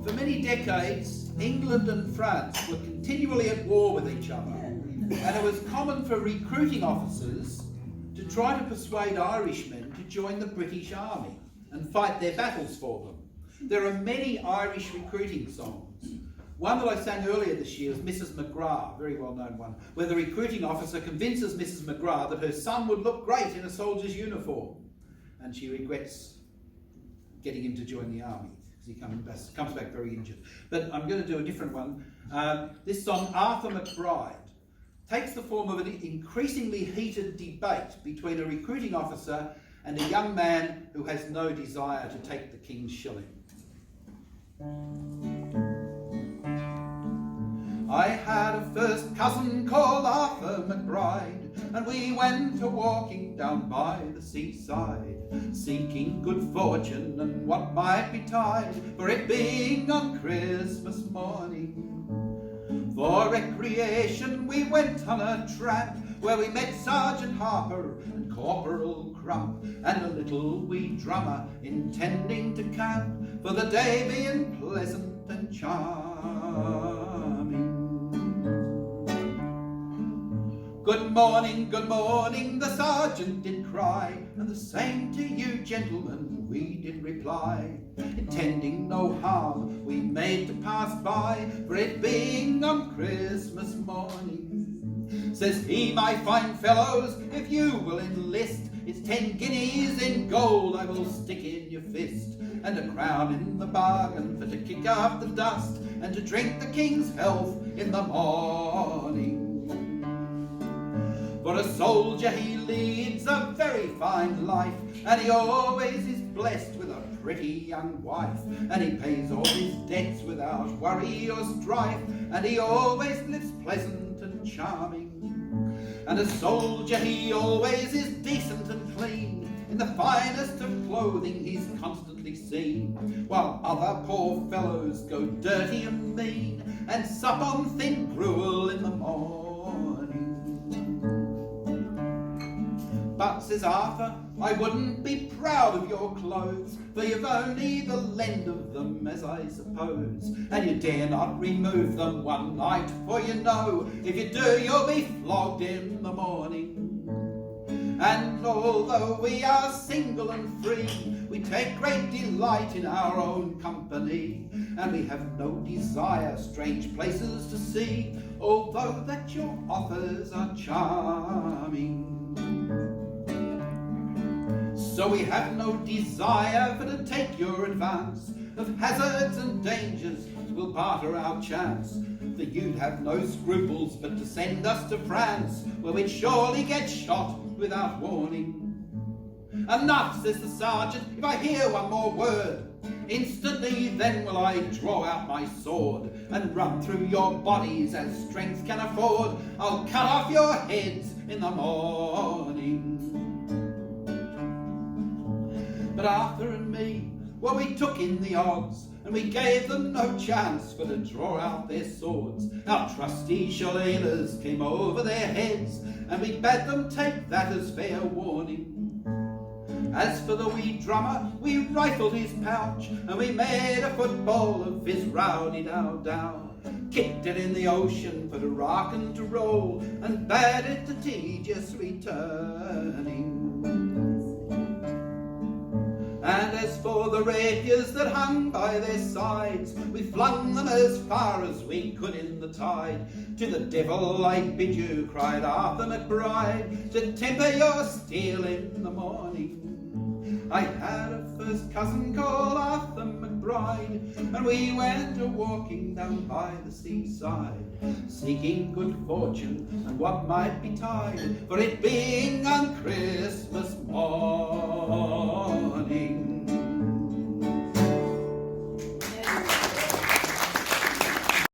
For many decades, England and France were continually at war with each other, and it was common for recruiting officers to try to persuade Irishmen to join the British Army and fight their battles for them. There are many Irish recruiting songs. One that I sang earlier this year was Mrs. McGrath, a very well-known one, where the recruiting officer convinces Mrs. McGrath that her son would look great in a soldier's uniform, and she regrets getting him to join the army because he comes back very injured. But I'm going to do a different one. This song, Arthur McBride, takes the form of an increasingly heated debate between a recruiting officer and a young man who has no desire to take the king's shilling. I had a first cousin called Arthur McBride, and we went a-walking down by the seaside, seeking good fortune and what might betide, for it being on Christmas morning. For recreation we went on a tramp, where we met Sergeant Harper and Corporal Crump, and a little wee drummer intending to camp, for the day being pleasant and charming. Good morning, the sergeant did cry, and the same to you, gentlemen, we did reply. Intending no harm, we made to pass by, for it being on Christmas morning. Says he, my fine fellows, if you will enlist, it's 10 guineas in gold I will stick in your fist, and a crown in the bargain for to kick up the dust, and to drink the king's health in the morning. For a soldier he leads a very fine life, and he always is blessed with a pretty young wife, and he pays all his debts without worry or strife, and he always lives pleasant and charming. And a soldier he always is decent and clean, in the finest of clothing he's constantly seen, while other poor fellows go dirty and mean, and sup on thin gruel in the morning. But, says Arthur, I wouldn't be proud of your clothes, for you've only the lend of them, as I suppose, and you dare not remove them one night, for you know, if you do, you'll be flogged in the morning. And although we are single and free, we take great delight in our own company, and we have no desire strange places to see, although that your offers are charming. So we have no desire for to take your advance, of hazards and dangers we'll barter our chance, for you'd have no scruples but to send us to France, where we'd surely get shot without warning. Enough, says the sergeant, if I hear one more word, instantly then will I draw out my sword, and run through your bodies as strength can afford. I'll cut off your heads in the morning. But Arthur and me, well, we took in the odds, and we gave them no chance for to draw out their swords. Our trusty shilliners came over their heads, and we bade them take that as fair warning. As for the wee drummer, we rifled his pouch, and we made a football of his rowdy-dow-dow, kicked it in the ocean for to rock and to roll, and bade it to tedious returning. And as for the rapiers that hung by their sides, we flung them as far as we could in the tide. To the devil I bid you, cried Arthur McBride, to temper your steel in the morning. I had a first cousin called Arthur McBride, and we went a-walking down by the seaside, seeking good fortune and what might betide, for it being on Christmas morning.